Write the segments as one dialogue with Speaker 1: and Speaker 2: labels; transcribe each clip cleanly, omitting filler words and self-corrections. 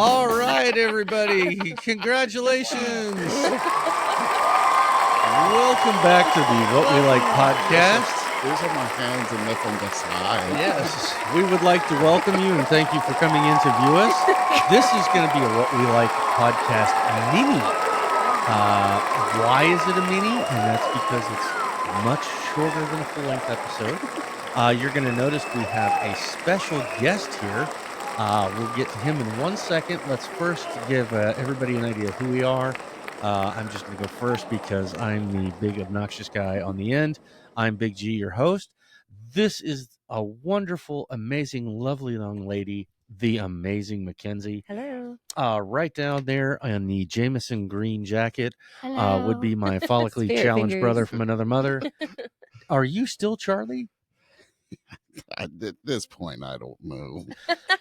Speaker 1: All right, everybody. Congratulations. Welcome back to the What We Like podcast.
Speaker 2: These are my hands and nothing but side.
Speaker 1: Yes, we would like to welcome you and thank you for coming in to view us. This is going to be a What We Like podcast mini. Why is it a mini? And that's because it's much shorter than a full-length episode. You're going to notice we have a special guest here. We'll get to him in 1 second. Let's first give everybody an idea of who we are. I'm just going to go first because I'm the big obnoxious guy on the end. I'm Big G, your host. This is a wonderful, amazing, lovely young lady, the amazing Mackenzie.
Speaker 3: Hello.
Speaker 1: Right down there on the Jameson green jacket would be my follically
Speaker 3: Spirit
Speaker 1: challenged
Speaker 3: fingers.
Speaker 1: brother from another mother. Are you still Charlie?
Speaker 2: At this point, I don't know.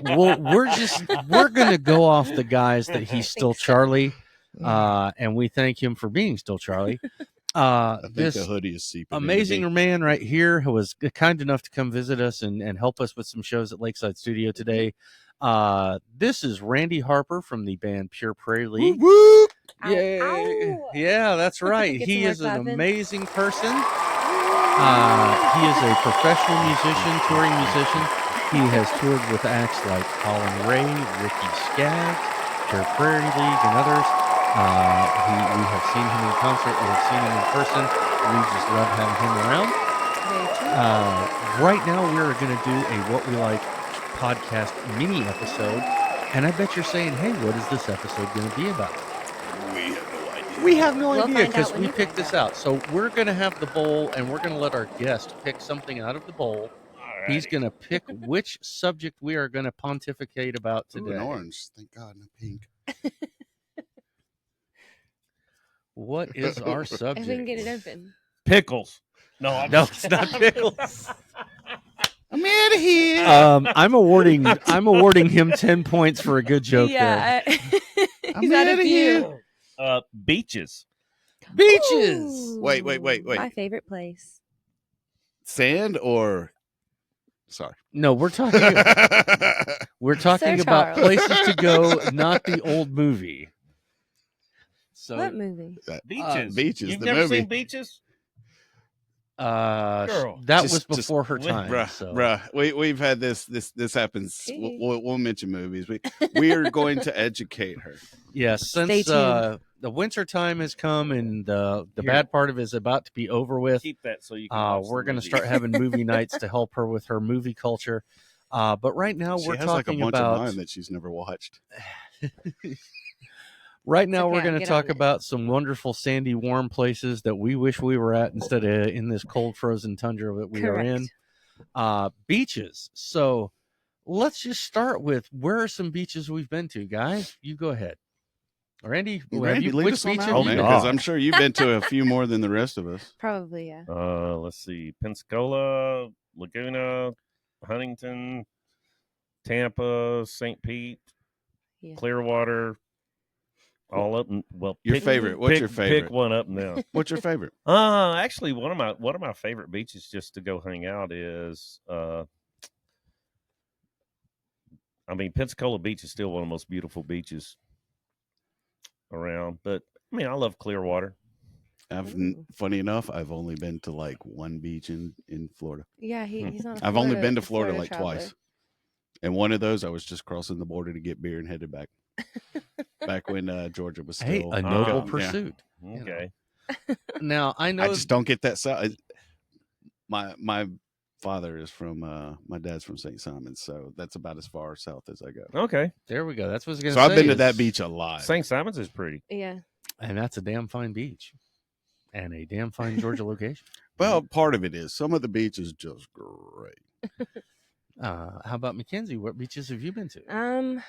Speaker 1: Well, we're going to go off the guys that he's still Charlie. And we thank him for being still Charlie.
Speaker 2: I think
Speaker 1: This
Speaker 2: the hoodie is seeping.
Speaker 1: amazing man right here who was kind enough to come visit us and help us with some shows at Lakeside Studio today. This is Randy Harper from the band Pure Prairie League.
Speaker 2: Whoop,
Speaker 3: Ow,
Speaker 1: Yay.
Speaker 3: ow.
Speaker 1: Yeah, that's right.
Speaker 3: Get
Speaker 1: He
Speaker 3: some more
Speaker 1: is an
Speaker 3: clapping.
Speaker 1: amazing person. He is a professional musician, touring musician. He has toured with acts like Colin Ray, Ricky Skaggs, Pure Prairie League, and others. We have seen him in concert. We have seen him in person. We just love having him around.
Speaker 3: Very true.
Speaker 1: Right now, we're going to do a What We Like podcast mini episode. And I bet you're saying, hey, what is this episode going to be about?
Speaker 2: we have no idea.
Speaker 1: We have no
Speaker 3: We'll
Speaker 1: idea
Speaker 3: find out
Speaker 1: because
Speaker 3: when
Speaker 1: we
Speaker 3: you
Speaker 1: picked
Speaker 3: find
Speaker 1: this
Speaker 3: out.
Speaker 1: out. So we're going to have the bowl and we're going to let our guest pick something out of the bowl. He's going to pick which subject we are going to pontificate about
Speaker 2: Ooh,
Speaker 1: today.
Speaker 2: an orange. Thank God, and a pink.
Speaker 1: What is our
Speaker 3: If
Speaker 1: subject?
Speaker 3: we can get it open.
Speaker 4: Pickles. No, I'm
Speaker 1: No,
Speaker 4: just
Speaker 1: it's not pickles.
Speaker 2: I'm out of here.
Speaker 1: I'm awarding him 10 points for a good joke there.
Speaker 3: He's had a
Speaker 2: outta
Speaker 3: few.
Speaker 2: here.
Speaker 4: beaches.
Speaker 1: Beaches.
Speaker 3: Ooh,
Speaker 2: Wait.
Speaker 3: My favorite place.
Speaker 2: Sand or? Sorry.
Speaker 1: No, we're talking
Speaker 3: Sir
Speaker 1: about
Speaker 3: Charles.
Speaker 1: places to go, not the old movie. So
Speaker 3: What movie?
Speaker 4: Beaches.
Speaker 2: Beaches,
Speaker 4: You've
Speaker 2: the
Speaker 4: never
Speaker 2: movie.
Speaker 4: seen Beaches?
Speaker 1: that
Speaker 2: Just-
Speaker 1: was before her time.
Speaker 2: Bruh. We've had this happens.
Speaker 3: See?
Speaker 2: We'll mention movies. We are going to educate her.
Speaker 1: Yes,
Speaker 3: Stay
Speaker 1: since
Speaker 3: tuned.
Speaker 1: the winter time has come and the
Speaker 4: Here.
Speaker 1: bad part of it is about to be over with,
Speaker 4: Keep that so you can watch
Speaker 1: we're
Speaker 4: the
Speaker 1: going to
Speaker 4: movie.
Speaker 1: start having movie nights to help her with her movie culture. But right now
Speaker 2: She
Speaker 1: we're
Speaker 2: has like a
Speaker 1: talking
Speaker 2: bunch of
Speaker 1: about
Speaker 2: mine that she's never watched.
Speaker 1: right now
Speaker 3: okay,
Speaker 1: we're going to
Speaker 3: get
Speaker 1: talk
Speaker 3: on it.
Speaker 1: about some wonderful sandy warm places that we wish we were at instead of in this cold frozen tundra that we are in. Beaches. So let's just start with where are some beaches we've been to, guys? You go ahead. Randy,
Speaker 2: Randy, lead
Speaker 1: which
Speaker 2: us on
Speaker 1: beach
Speaker 2: out,
Speaker 1: have
Speaker 4: Oh,
Speaker 1: you
Speaker 2: man,
Speaker 1: been
Speaker 2: because
Speaker 1: to?
Speaker 2: I'm sure you've been to a few more than the rest of us.
Speaker 3: Probably, yeah.
Speaker 4: Let's see. Pensacola, Laguna, Huntington, Tampa, St. Pete,
Speaker 3: Yeah.
Speaker 4: Clearwater, all up and
Speaker 2: Your
Speaker 4: pick-
Speaker 2: favorite? What's
Speaker 4: pick-
Speaker 2: your favorite?
Speaker 4: Pick one up now.
Speaker 2: What's your favorite?
Speaker 4: Actually, one of my favorite beaches just to go hang out is Pensacola Beach is still one of the most beautiful beaches around. But I love Clearwater.
Speaker 3: Ooh.
Speaker 2: Funny enough, I've only been to like one beach in Florida.
Speaker 3: Yeah, he's not.
Speaker 2: I've only been to Florida like
Speaker 3: traveler.
Speaker 2: twice. And one of those, I was just crossing the border to get beer and headed back. Back when Georgia was
Speaker 1: Hey,
Speaker 2: still
Speaker 1: a noble
Speaker 4: yeah.
Speaker 1: pursuit.
Speaker 4: Okay.
Speaker 1: Now I know
Speaker 2: I just don't get that south. My father is from my dad's from St. Simon's, so that's about as far south as I go.
Speaker 4: Okay.
Speaker 1: there we go. That's what I was going
Speaker 2: So
Speaker 1: to say.
Speaker 2: I've been to
Speaker 1: is-
Speaker 2: that beach a lot.
Speaker 4: St. Simon's is pretty.
Speaker 3: Yeah.
Speaker 1: and that's a damn fine beach and a damn fine Georgia location.
Speaker 2: Well, part of it is some of the beach is just great.
Speaker 1: How about Mackenzie? What beaches have you been to?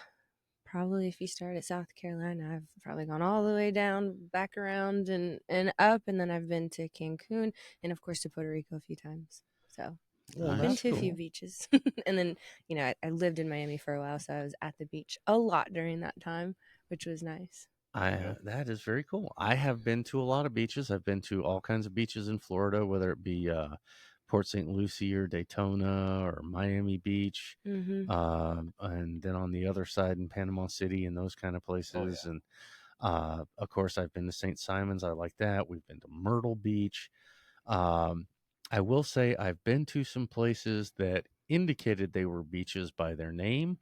Speaker 3: Probably if you start at South Carolina, I've probably gone all the way down, back around, and up, and then I've been to Cancun and of course to Puerto Rico a few times. So
Speaker 1: Well,
Speaker 3: I've been
Speaker 1: that's
Speaker 3: to a few
Speaker 1: cool.
Speaker 3: beaches, and then I lived in Miami for a while, so I was at the beach a lot during that time, which was nice.
Speaker 1: That is very cool. I have been to a lot of beaches. I've been to all kinds of beaches in Florida, whether it be Port St. Lucie or Daytona or Miami Beach.
Speaker 3: Mm-hmm.
Speaker 1: And then on the other side in Panama City and those kind of places.
Speaker 2: yeah.
Speaker 1: And of course, I've been to St. Simon's. I like that. We've been to Myrtle Beach. Um, I will say I've been to some places that indicated they were beaches by their name.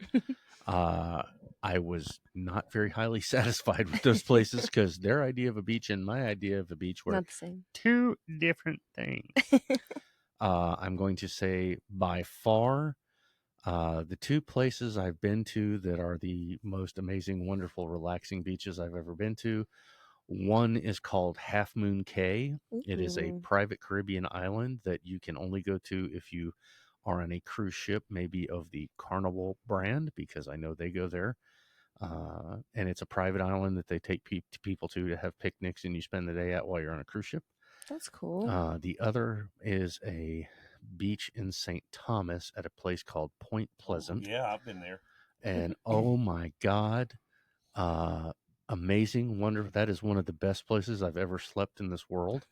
Speaker 1: I was not very highly satisfied with those places because their idea of a beach and my idea of a beach were
Speaker 3: Not the same.
Speaker 1: two different things. I'm going to say by far, the two places I've been to that are the most amazing, wonderful, relaxing beaches I've ever been to. One is called Half Moon Cay. It is a
Speaker 3: Ooh.
Speaker 1: private Caribbean island that you can only go to if you are on a cruise ship, maybe of the Carnival brand, because I know they go there. And it's a private island that they take people to have picnics and you spend the day at while you're on a cruise ship.
Speaker 3: That's cool.
Speaker 1: The other is a beach in St. Thomas at a place called Point Pleasant.
Speaker 4: Yeah, I've been there.
Speaker 1: And oh my God, amazing, wonderful. That is one of the best places I've ever slept in this world.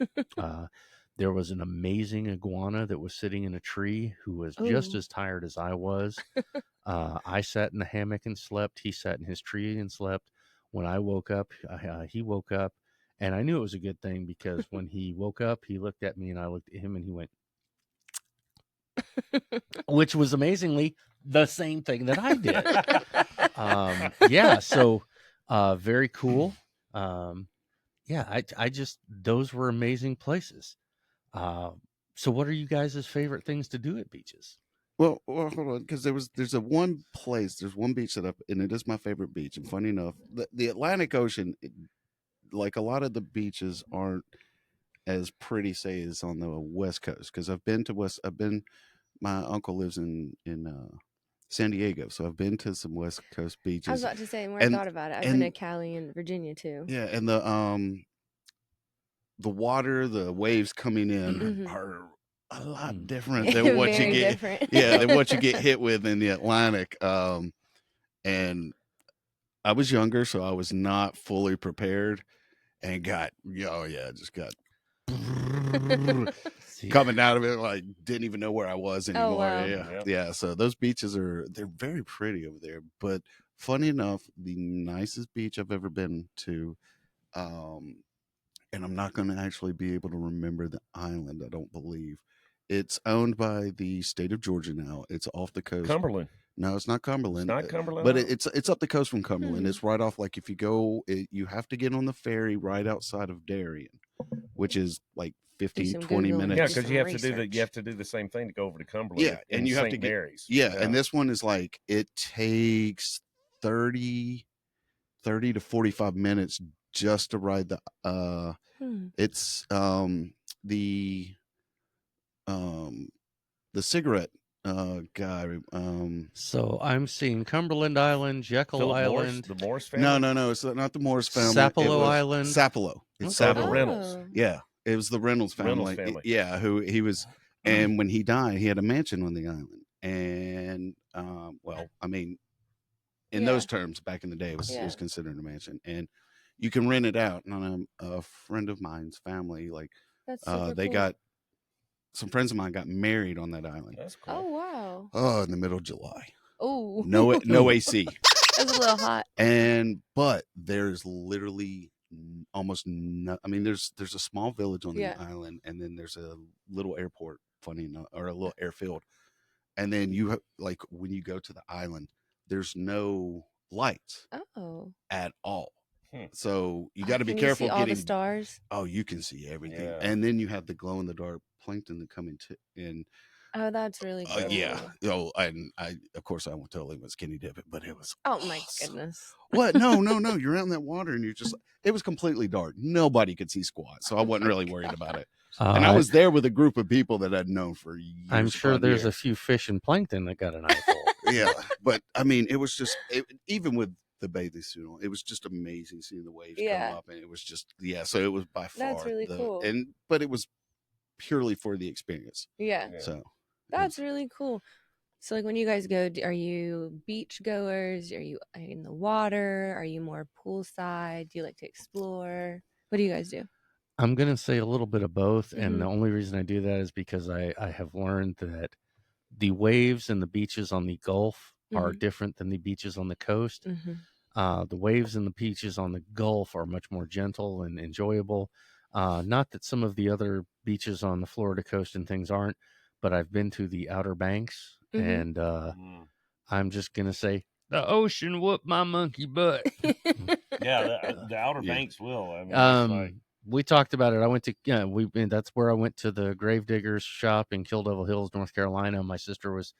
Speaker 1: There was an amazing iguana that was sitting in a tree who was just
Speaker 3: Ooh.
Speaker 1: as tired as I was. I sat in the hammock and slept. He sat in his tree and slept. When I woke up, he woke up. And I knew it was a good thing because when he woke up, he looked at me and I looked at him and he went, which was amazingly the same thing that I did. Yeah, so very cool. Yeah, I just, those were amazing places. So what are you guys' favorite things to do at beaches?
Speaker 2: Well, hold on, because there's one beach and it is my favorite beach. And funny enough, the Atlantic Ocean, like a lot of the beaches, aren't as pretty, say, as on the West Coast. Because my uncle lives in San Diego, so I've been to some West Coast
Speaker 3: I was
Speaker 2: beaches,
Speaker 3: about to say, the more I
Speaker 2: and
Speaker 3: thought about it, I've been
Speaker 2: and
Speaker 3: to Cali and Virginia too.
Speaker 2: yeah, and the water, the waves coming in
Speaker 3: Mhm.
Speaker 2: are a lot
Speaker 1: Mm.
Speaker 2: different than what you
Speaker 3: Very
Speaker 2: get.
Speaker 3: different.
Speaker 2: Yeah, than what you get hit with in the Atlantic. And I was younger, so I was not fully prepared, and just got
Speaker 1: See,
Speaker 2: coming out of it, like didn't even know where I was
Speaker 3: Oh,
Speaker 2: anymore.
Speaker 3: wow.
Speaker 2: Yeah,
Speaker 4: Yep.
Speaker 2: yeah. So those beaches they're very pretty over there. But funny enough, the nicest beach I've ever been to, um, and I'm not going to actually be able to remember the island. I don't believe it's owned by the state of Georgia now. It's off the coast.
Speaker 4: Cumberland.
Speaker 2: No, it's not Cumberland.
Speaker 4: It's not Cumberland.
Speaker 2: But
Speaker 4: Island?
Speaker 2: it's up the coast from Cumberland.
Speaker 3: Hmm.
Speaker 2: It's right off. Like if you go, you have to get on the ferry right outside of Darien, which is like 15,
Speaker 3: some
Speaker 2: 20
Speaker 3: Googling.
Speaker 2: minutes.
Speaker 4: Yeah,
Speaker 3: Do
Speaker 4: because
Speaker 3: some
Speaker 4: you have to do
Speaker 3: research.
Speaker 4: the same thing to go over to Cumberland.
Speaker 2: Yeah,
Speaker 4: in
Speaker 2: and you have
Speaker 4: St.
Speaker 2: to get
Speaker 4: Mary's.
Speaker 2: yeah, and this one is like it takes 30 to 45 minutes just to ride
Speaker 3: Hmm.
Speaker 2: it's the um the cigarette guy
Speaker 1: so I'm seeing Cumberland Island, Jekyll
Speaker 4: Philip Morris,
Speaker 1: Island,
Speaker 4: the Morris family.
Speaker 2: no, it's not the Morris family.
Speaker 1: Sapelo Island.
Speaker 2: Sapelo. It's
Speaker 1: Okay.
Speaker 4: The
Speaker 2: Sapelo.
Speaker 4: Reynolds.
Speaker 3: Oh.
Speaker 2: Yeah, it was the Reynolds family. Yeah, who he was, and when he died, he had a mansion on the island. And well, I mean, in
Speaker 3: Yeah.
Speaker 2: those terms, back in the day, it was
Speaker 3: Yeah.
Speaker 2: considered a mansion, and you can rent it out. And a friend of mine's family, like,
Speaker 3: That's super
Speaker 2: they
Speaker 3: cool.
Speaker 2: got some friends of mine got married on that island.
Speaker 4: That's cool.
Speaker 3: Oh, wow.
Speaker 2: Oh, in the middle of July.
Speaker 3: Oh.
Speaker 2: No AC.
Speaker 3: That's a little hot.
Speaker 2: But there's literally almost no. I mean, there's a small village on the
Speaker 3: Yeah.
Speaker 2: island, and then there's a little airport, funny enough, or a little airfield, and then like when you go to the island, there's no lights
Speaker 3: Oh.
Speaker 2: at all.
Speaker 4: Hmm.
Speaker 2: So you got to be
Speaker 3: Can
Speaker 2: careful
Speaker 3: you see all
Speaker 2: getting.
Speaker 3: the stars?
Speaker 2: Oh, you can see everything,
Speaker 4: Yeah.
Speaker 2: and then you have the glow in the dark plankton that come in.
Speaker 3: Oh, that's really cool.
Speaker 2: Yeah. Oh, and I of course I won't tell him it was skinny dip, but it was.
Speaker 3: Oh my
Speaker 2: awesome.
Speaker 3: goodness.
Speaker 2: What? No. You're out in that water, and you're just. It was completely dark. Nobody could see squat, so I wasn't really worried about it. And I was there with a group of people that I'd known for years.
Speaker 1: I'm sure there's a
Speaker 2: years.
Speaker 1: few fish and plankton that got an eyeful.
Speaker 2: Yeah, but I mean, it was just even with the bathing suit on, it was just amazing seeing the waves
Speaker 3: Yeah.
Speaker 2: come up, and it was just So it was by far
Speaker 3: That's really cool.
Speaker 2: but it was purely for the experience.
Speaker 3: Yeah.
Speaker 4: Yeah.
Speaker 2: So
Speaker 3: That's really cool. So, like, when you guys go, are you beach goers? Are you in the water? Are you more poolside? Do you like to explore? What do you guys do?
Speaker 1: I'm going to say a little bit of both. And the
Speaker 3: Mhm.
Speaker 1: only reason I do that is because I have learned that the waves and the beaches on the Gulf are
Speaker 3: Mhm.
Speaker 1: different than the beaches on the coast.
Speaker 3: Mhm.
Speaker 1: The waves and the beaches on the Gulf are much more gentle and enjoyable. Not that some of the other beaches on the Florida coast and things aren't, but I've been to the Outer Banks,
Speaker 3: Mhm.
Speaker 1: and
Speaker 4: Mm.
Speaker 1: I'm just going to say, the ocean whooped my monkey butt.
Speaker 4: Yeah, the Outer
Speaker 2: Yeah.
Speaker 4: Banks will. I mean, it's like
Speaker 1: We talked about it. I went to and that's where I went to the Gravediggers shop in Kill Devil Hills, North Carolina. My sister was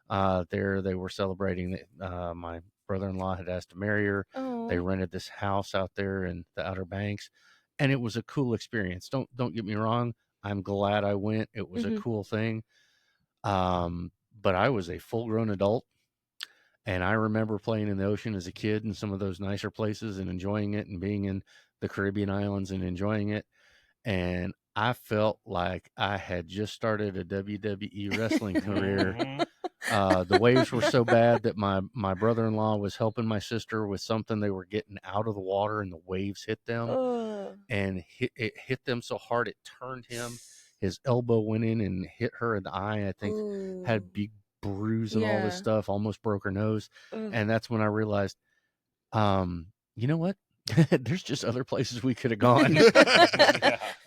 Speaker 1: there. They were celebrating that my brother-in-law had asked to marry her. They
Speaker 3: Oh.
Speaker 1: rented this house out there in the Outer Banks, and it was a cool experience. Don't get me wrong. I'm glad I went. It was a
Speaker 3: Mhm.
Speaker 1: cool thing. But I was a full-grown adult. And I remember playing in the ocean as a kid in some of those nicer places and enjoying it and being in the Caribbean islands and enjoying it. And I felt like I had just started a WWE wrestling career.
Speaker 4: mhm.
Speaker 1: The waves were so bad that my brother-in-law was helping my sister with something. They were getting out of the water and the waves hit them,
Speaker 3: Oh.
Speaker 1: and it hit them so hard it turned him. His elbow went in and hit her in the eye. I think had a
Speaker 3: Ooh.
Speaker 1: big bruise and all this
Speaker 3: Yeah.
Speaker 1: stuff, almost broke her nose.
Speaker 3: Ugh.
Speaker 1: And that's when I realized, you know what? There's just other places we could have gone.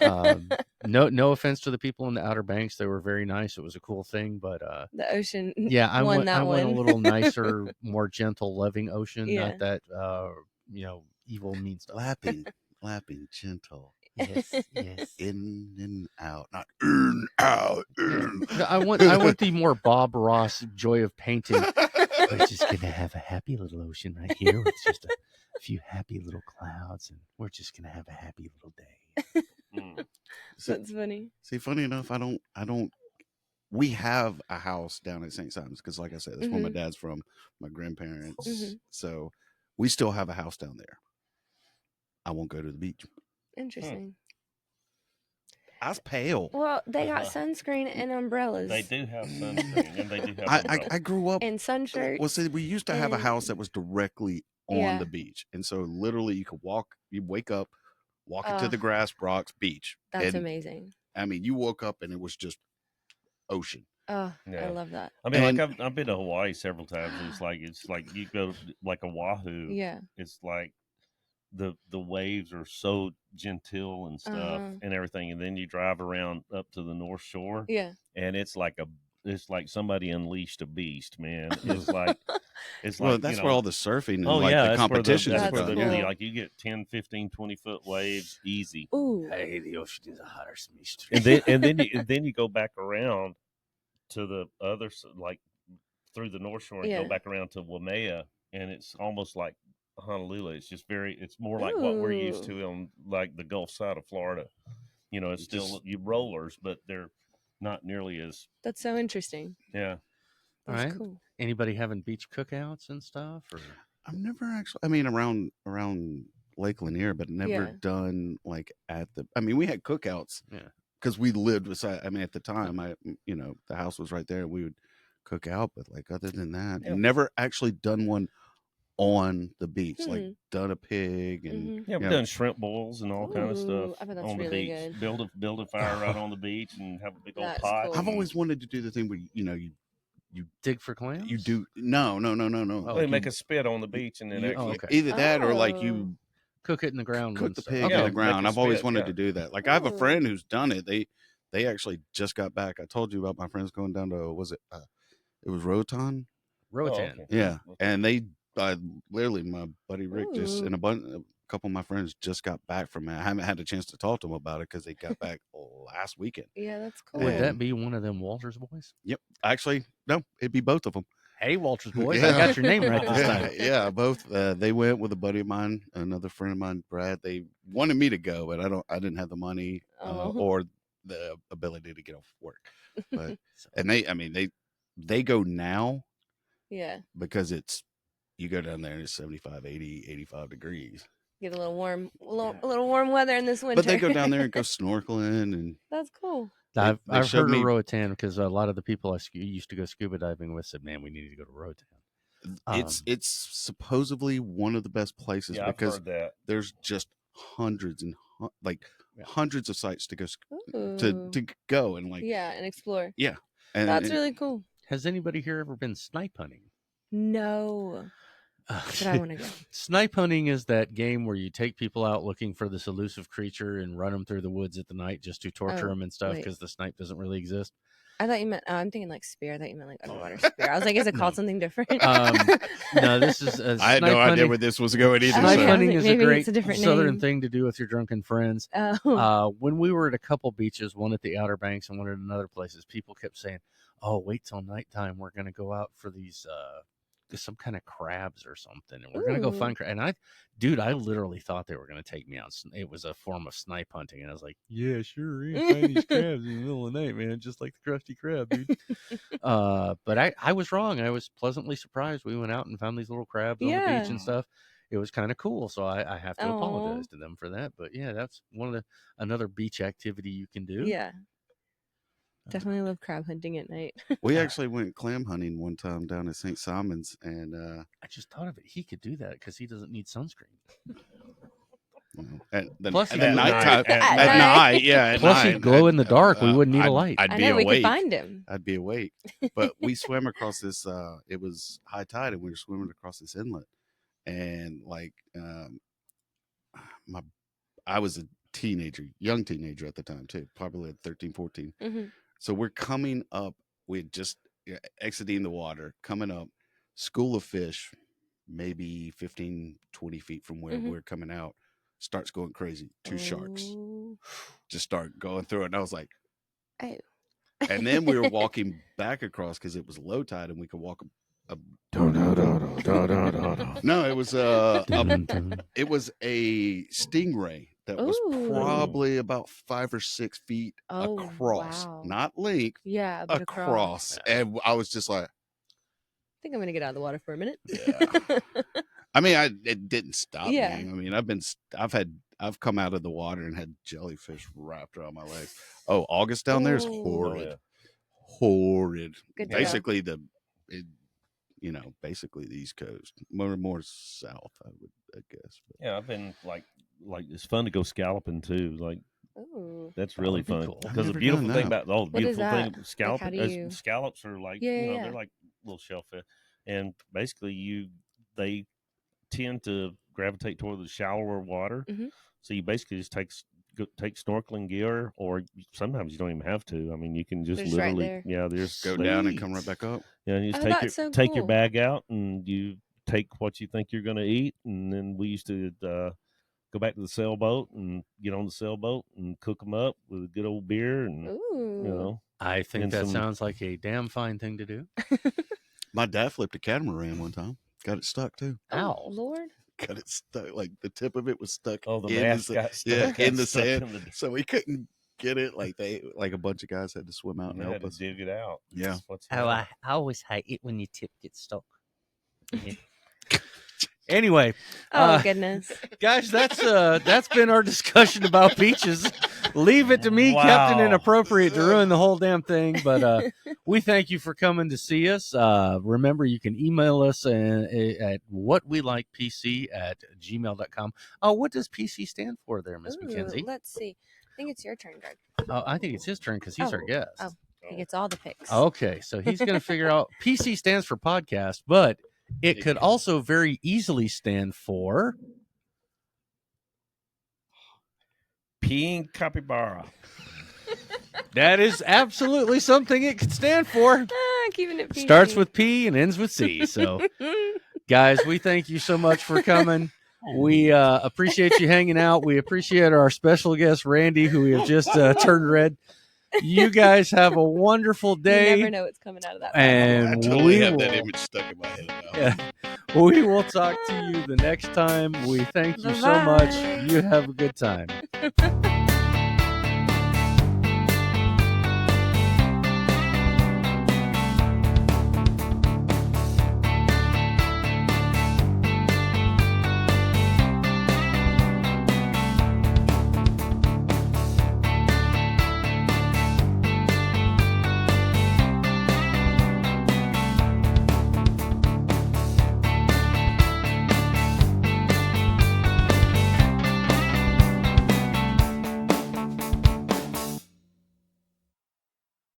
Speaker 4: Yeah.
Speaker 1: No offense to the people in the Outer Banks. They were very nice. It was a cool thing, but
Speaker 3: The ocean
Speaker 1: yeah, I
Speaker 3: won
Speaker 1: went
Speaker 3: that
Speaker 1: a
Speaker 3: one.
Speaker 1: little nicer, more gentle, loving ocean,
Speaker 3: Yeah.
Speaker 1: not that evil mean stuff.
Speaker 2: lapping, gentle,
Speaker 1: Yes, yes.
Speaker 2: in and out, not in out.
Speaker 1: Yeah.
Speaker 2: In.
Speaker 1: No, I want the more Bob Ross joy of painting. We're just gonna have a happy little ocean right here with just a few happy little clouds, and we're just gonna have a happy little day.
Speaker 4: Mm.
Speaker 3: That's funny.
Speaker 2: See, funny enough, I don't. We have a house down at St. Simon's because, like I said, that's where my
Speaker 3: Mhm.
Speaker 2: dad's from, my grandparents.
Speaker 3: Mhm.
Speaker 2: So we still have a house down there. I won't go to the beach.
Speaker 3: Interesting.
Speaker 2: I was pale.
Speaker 3: Well, they got sunscreen and umbrellas.
Speaker 4: They do have sunscreen and they do have
Speaker 2: I
Speaker 4: umbrellas.
Speaker 2: grew up.
Speaker 3: and sun shirts.
Speaker 2: Well, see, we used to have a house that
Speaker 3: and-
Speaker 2: was directly on
Speaker 3: Yeah.
Speaker 2: the beach, and so literally you could you wake up, walk into the
Speaker 3: Ugh.
Speaker 2: grass, rocks, beach.
Speaker 3: That's
Speaker 2: and
Speaker 3: amazing.
Speaker 2: I mean, you woke up and it was just ocean.
Speaker 3: Oh,
Speaker 4: Yeah.
Speaker 3: I love that.
Speaker 4: I mean,
Speaker 2: And-
Speaker 4: like I've been to Hawaii several times, and it's like you go to, like Oahu.
Speaker 3: Yeah.
Speaker 4: It's like the waves are so genteel and stuff
Speaker 3: Uh-huh.
Speaker 4: and everything, and then you drive around up to the North Shore,
Speaker 3: Yeah.
Speaker 4: and it's like somebody unleashed a beast, man. It's
Speaker 2: well,
Speaker 4: like
Speaker 2: that's where all the surfing and
Speaker 4: oh
Speaker 2: like
Speaker 4: yeah,
Speaker 2: the
Speaker 4: that's where
Speaker 2: competitions
Speaker 3: That's
Speaker 2: are
Speaker 4: the
Speaker 2: done.
Speaker 3: cool.
Speaker 4: like you get 10, 15, 20-foot waves easy.
Speaker 3: Ooh.
Speaker 1: Hey, the ocean is a hotter mystery.
Speaker 4: And then you go back around to the other like through the North Shore and
Speaker 3: Yeah.
Speaker 4: go back around to Waimea, and it's almost like Honolulu. It's more like what we're used
Speaker 3: Ooh.
Speaker 4: to on like the Gulf side of Florida. You know, it's still you rollers, but they're not nearly as
Speaker 3: That's so interesting.
Speaker 4: yeah.
Speaker 1: All
Speaker 3: That's
Speaker 1: right.
Speaker 3: cool.
Speaker 1: Anybody having beach cookouts and stuff? Or
Speaker 2: I've never actually. I mean, around Lake Lanier, but never
Speaker 3: Yeah.
Speaker 2: done like at the. I mean, we had cookouts.
Speaker 1: Yeah.
Speaker 2: Because we lived beside. I mean, at the time, the house was right there. We would cook out, but like other than that,
Speaker 3: Yep.
Speaker 2: never actually done one on the beach. Like
Speaker 3: Hmm.
Speaker 2: done a pig and
Speaker 3: Mhm.
Speaker 4: Yeah, we've done shrimp boils and all kind of stuff
Speaker 3: Ooh, I bet that's
Speaker 4: on the
Speaker 3: really
Speaker 4: beach.
Speaker 3: good.
Speaker 4: Build a fire right on the beach and have a big old
Speaker 3: That's
Speaker 4: pot.
Speaker 3: cool.
Speaker 2: I've always wanted to do the thing where you
Speaker 1: dig for clams?
Speaker 2: you do no.
Speaker 1: Oh,
Speaker 4: They
Speaker 2: You-
Speaker 4: make a spit on the beach and then
Speaker 2: you-
Speaker 4: actually
Speaker 1: okay.
Speaker 2: either that or like
Speaker 3: Oh.
Speaker 2: you
Speaker 1: cook it in the ground.
Speaker 2: cook
Speaker 1: and
Speaker 2: the
Speaker 1: stuff.
Speaker 2: pig
Speaker 1: Okay.
Speaker 2: in
Speaker 4: Yeah,
Speaker 2: the ground.
Speaker 4: make a
Speaker 2: I've always
Speaker 4: spit,
Speaker 2: wanted
Speaker 4: yeah.
Speaker 2: to do that. Like I have a
Speaker 3: Ooh.
Speaker 2: friend who's done it. They actually just got back. I told you about my friends going down to it was Rotan.
Speaker 1: Rotan.
Speaker 4: okay.
Speaker 2: Yeah,
Speaker 4: Okay.
Speaker 2: and they literally my buddy Rick
Speaker 3: Ooh.
Speaker 2: a couple of my friends just got back from it. I haven't had a chance to talk to them about it because they got back last weekend.
Speaker 3: Yeah, that's cool.
Speaker 1: Would that
Speaker 2: And-
Speaker 1: be one of them Walters boys?
Speaker 2: Yep, actually, no, it'd be both of them.
Speaker 1: Hey, Walters boys,
Speaker 2: Yeah.
Speaker 1: I got your name right this
Speaker 2: Yeah,
Speaker 1: time.
Speaker 2: yeah, both. They went with a buddy of mine, another friend of mine, Brad. They wanted me to go, but I didn't have the money
Speaker 3: Oh.
Speaker 2: or the ability to get off work. But and they go now
Speaker 3: Yeah.
Speaker 2: because you go down there and it's 75, 80, 85 degrees.
Speaker 3: Get a little warm weather in this winter.
Speaker 2: But they go down there and go snorkeling and
Speaker 3: That's cool.
Speaker 2: they
Speaker 1: I've
Speaker 2: showed
Speaker 1: heard
Speaker 2: me
Speaker 1: of Roatan because a lot of the people I used to go scuba diving with said, "Man, we need to go to Roatan."
Speaker 2: it's supposedly one of the best places
Speaker 4: Yeah, I've
Speaker 2: because
Speaker 4: heard that.
Speaker 2: there's just hundreds and like hundreds of sites to go
Speaker 3: Ooh.
Speaker 2: to go and like
Speaker 3: Yeah, and explore.
Speaker 2: and
Speaker 3: That's really cool.
Speaker 1: Has anybody here ever been snipe hunting?
Speaker 3: No, but I want to go.
Speaker 1: Snipe hunting is that game where you take people out looking for this elusive creature and run them through the woods at the night just to torture
Speaker 3: Oh,
Speaker 1: them and stuff
Speaker 3: wait.
Speaker 1: because the snipe doesn't really exist.
Speaker 3: I thought you meant. I'm thinking like spear. I thought you meant like underwater spear. I was like, is it called something different?
Speaker 1: No, this is.
Speaker 2: I had no idea where this was going either.
Speaker 1: Snipe
Speaker 3: Okay, I was
Speaker 1: hunting
Speaker 3: like,
Speaker 1: is a
Speaker 3: maybe
Speaker 1: great
Speaker 3: it's a different
Speaker 1: southern
Speaker 3: name.
Speaker 1: thing to do with your drunken friends.
Speaker 3: Oh,
Speaker 1: When we were at a couple beaches, one at the Outer Banks and one at another places, people kept saying, "Oh, wait till nighttime. We're going to go out for these some kind of crabs or something, and we're going to go
Speaker 3: Ooh.
Speaker 1: find crabs." And I literally thought they were going to take me out. It was a form of snipe hunting, and I was like, "Yeah, sure, yeah, find these crabs in the middle of the night, man, just like the Krusty Krab, dude." But I was wrong. I was pleasantly surprised. We went out and found these little crabs on the beach and stuff. It was kind of cool, so I have to apologize to them for that. But yeah, that's another beach activity you can do.
Speaker 3: yeah. Definitely love crab hunting at night.
Speaker 2: We actually went clam hunting one time down at St. Simon's, and
Speaker 1: I just thought of it. He could do that because he doesn't need sunscreen.
Speaker 2: at the,
Speaker 1: Plus
Speaker 2: at
Speaker 1: he'd
Speaker 2: the
Speaker 1: glow-
Speaker 2: nighttime,
Speaker 3: At
Speaker 2: at
Speaker 3: night.
Speaker 2: night, yeah. At
Speaker 1: Plus
Speaker 2: night,
Speaker 1: he'd glow in the dark. We wouldn't need a light.
Speaker 2: I'd
Speaker 3: I
Speaker 2: be
Speaker 3: know we could
Speaker 2: awake.
Speaker 3: find him.
Speaker 2: I'd be awake. But we swam across this. It was high tide, and we were swimming across this inlet, and like I was a young teenager at the time too, probably at 13, 14.
Speaker 3: Mm-hmm.
Speaker 2: So we're coming up. We're just exiting the water, coming up. School of fish, maybe 15, 20 feet from where we're coming out, starts going crazy. Two sharks just start going through it. And I was like,
Speaker 3: oh.
Speaker 2: And then we were walking back across because it was low tide and we could walk No, it was it was a stingray that was probably about 5 or 6 feet across,
Speaker 3: Wow.
Speaker 2: not length,
Speaker 3: Yeah, but
Speaker 2: across. And I was just like,
Speaker 3: I think I'm gonna get out of the water for a minute.
Speaker 2: yeah. I mean, it didn't stop me.
Speaker 3: Yeah.
Speaker 2: I mean, I've come out of the water and had jellyfish wrapped around my legs. Oh, August down there is horrid.
Speaker 4: Oh, yeah.
Speaker 2: Horrid.
Speaker 3: Good to
Speaker 2: Basically basically the East Coast, more south, I guess. But.
Speaker 4: Yeah, I've been like it's fun to go scalloping too. Like
Speaker 3: Ooh.
Speaker 4: that's really
Speaker 1: would be
Speaker 4: fun
Speaker 1: cool.
Speaker 2: I've
Speaker 4: because the
Speaker 2: never
Speaker 4: beautiful
Speaker 2: done
Speaker 4: thing
Speaker 2: that.
Speaker 4: about
Speaker 3: What is that?
Speaker 4: Scalloping,
Speaker 3: Like, how do you-
Speaker 4: scallops are like
Speaker 3: Yeah.
Speaker 4: they're like little shellfish, and basically they tend to gravitate toward the shallower water.
Speaker 3: Mhm.
Speaker 4: So you basically just take snorkeling gear, or sometimes you don't even have to. I mean, you can just
Speaker 3: They're just right
Speaker 4: literally
Speaker 3: there.
Speaker 4: there's
Speaker 2: Go down and come right back up.
Speaker 4: Yeah, you just
Speaker 3: Oh, that's so
Speaker 4: take your
Speaker 3: cool.
Speaker 4: bag out and you take what you think you're going to eat, and then we used to go back to the sailboat and get on the sailboat and cook them up with a good old beer, and
Speaker 3: Ooh.
Speaker 1: I think
Speaker 4: And
Speaker 1: that
Speaker 4: some-
Speaker 1: sounds like a damn fine thing to do.
Speaker 2: My dad flipped a catamaran one time. Got it stuck too.
Speaker 1: Ow.
Speaker 3: Oh, Lord.
Speaker 2: Got it stuck. Like the tip of it was stuck.
Speaker 4: Oh, the
Speaker 2: in
Speaker 4: mast
Speaker 2: the,
Speaker 4: got stuck.
Speaker 2: yeah,
Speaker 4: got
Speaker 2: in the
Speaker 4: stuck
Speaker 2: sand.
Speaker 4: in the-
Speaker 2: So we couldn't get it. Like a bunch of guys had to swim out and
Speaker 4: you
Speaker 2: help
Speaker 4: had to
Speaker 2: us.
Speaker 4: dig it out.
Speaker 2: Yeah.
Speaker 4: That's what's
Speaker 5: Oh, I always hate it when your tip gets stuck.
Speaker 1: Anyway,
Speaker 3: Oh, goodness.
Speaker 1: guys, that's been our discussion about beaches. Leave it to me, Captain
Speaker 4: Wow.
Speaker 1: Inappropriate, to ruin the whole damn thing. But we thank you for coming to see us. Remember, you can email us at whatwelikepc@gmail.com. Oh, what does PC stand for there, Miss
Speaker 3: Ooh,
Speaker 1: McKenzie?
Speaker 3: let's see. I think it's your turn, Greg.
Speaker 1: Oh, I think it's his turn because he's our guest.
Speaker 3: Oh. He gets all the picks.
Speaker 1: Okay, so he's going to figure out PC stands for podcast, but it could also very easily stand for
Speaker 4: peeing capybara.
Speaker 1: that is absolutely something it could stand for.
Speaker 3: Keeping it PG.
Speaker 1: Starts with P and ends with C. So, guys, we thank you so much for coming. We appreciate you hanging out. We appreciate our special guest, Randy, who we have just turned red. You guys have a wonderful day.
Speaker 3: You never know what's coming out of that.
Speaker 1: And
Speaker 2: I totally
Speaker 1: we
Speaker 2: have
Speaker 1: will,
Speaker 2: that image stuck in my head now.
Speaker 1: yeah, we will talk to you the next time. We thank you so much.
Speaker 3: Bye-bye.
Speaker 1: You have a good time.